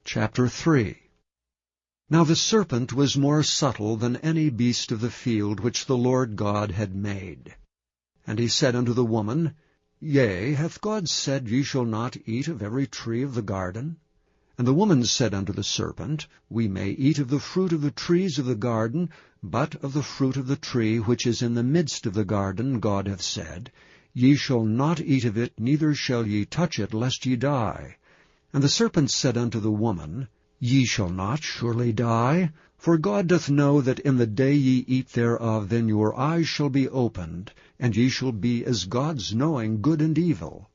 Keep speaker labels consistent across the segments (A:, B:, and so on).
A: Chapter 3. Now the serpent was more subtle than any beast of the field which the Lord God had made. And he said unto the woman, Yea, hath God said, Ye shall not eat of every tree of the garden? And the woman said unto the serpent, We may eat of the fruit of the trees of the garden, but of the fruit of the tree which is in the midst of the garden God hath said, Ye shall not eat of it, neither shall ye touch it, lest ye die. And the serpent said unto the woman, Ye shall not surely die, for God doth know that in the day ye eat thereof, then your eyes shall be opened, and ye shall be as gods, knowing good and evil.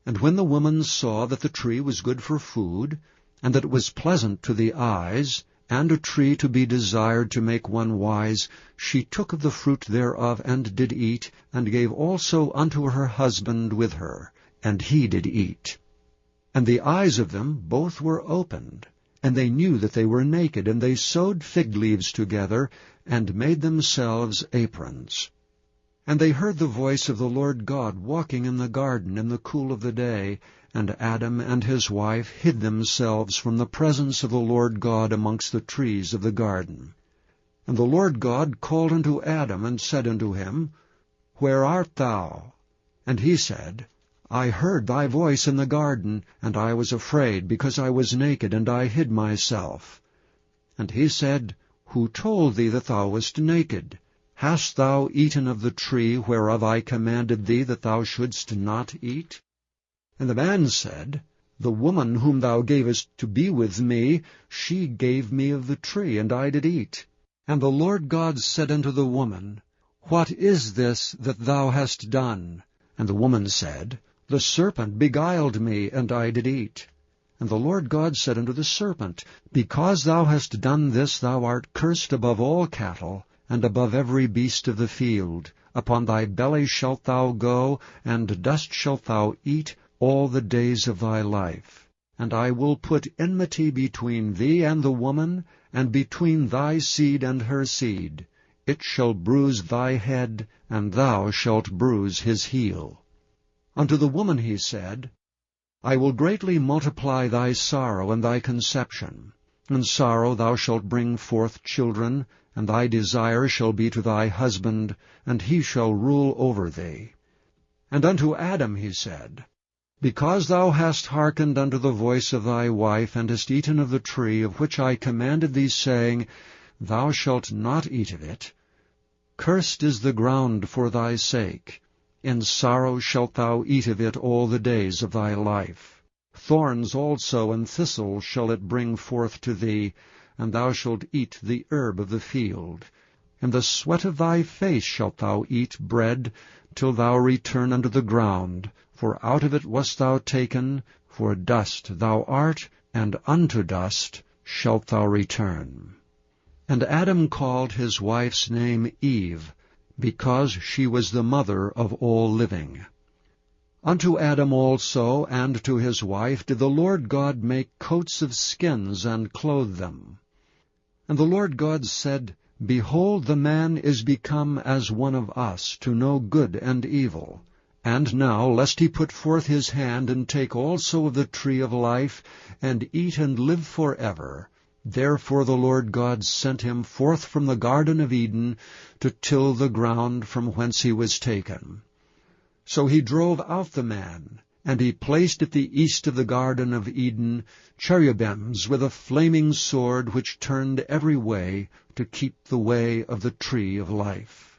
A: And when the woman saw that the tree was good for food, and that it was pleasant to the eyes, and a tree to be desired to make one wise, she took of the fruit thereof, and did eat, and gave also unto her husband with her, and he did eat. And the eyes of them both were opened, and they knew that they were naked, and they sewed fig leaves together, and made themselves aprons. And they heard the voice of the Lord God walking in the garden in the cool of the day, and Adam and his wife hid themselves from the presence of the Lord God amongst the trees of the garden. And the Lord God called unto Adam, and said unto him, Where art thou? And he said, I heard thy voice in the garden, and I was afraid, because I was naked, and I hid myself. And he said, Who told thee that thou wast naked? Hast thou eaten of the tree whereof I commanded thee that thou shouldst not eat? And the man said, The woman whom thou gavest to be with me, she gave me of the tree, and I did eat. And the Lord God said unto the woman, What is this that thou hast done? And the woman said, The serpent beguiled me, and I did eat. And the Lord God said unto the serpent, Because thou hast done this, thou art cursed above all cattle, and above every beast of the field. Upon thy belly shalt thou go, and dust shalt thou eat all the days of thy life. And I will put enmity between thee and the woman, and between thy seed and her seed. It shall bruise thy head, and thou shalt bruise his heel. Unto the woman he said, I will greatly multiply thy sorrow and thy conception. In sorrow thou shalt bring forth children, and thy desire shall be to thy husband, and he shall rule over thee. And unto Adam he said, Because thou hast hearkened unto the voice of thy wife, and hast eaten of the tree of which I commanded thee, saying, Thou shalt not eat of it, cursed is the ground for thy sake. In sorrow shalt thou eat of it all the days of thy life. Thorns also and thistles shall it bring forth to thee, and thou shalt eat the herb of the field. In the sweat of thy face shalt thou eat bread, till thou return unto the ground, for out of it wast thou taken, for dust thou art, and unto dust shalt thou return. And Adam called his wife's name Eve, because she was the mother of all living. Unto Adam also and to his wife did the Lord God make coats of skins, and clothe them. And the Lord God said, Behold, the man is become as one of us, to know good and evil. And now, lest he put forth his hand, and take also of the tree of life, and eat and live forever, therefore the Lord God sent him forth from the Garden of Eden, to till the ground from whence he was taken. So he drove out the man, and he placed at the east of the Garden of Eden cherubims with a flaming sword, which turned every way, to keep the way of the tree of life.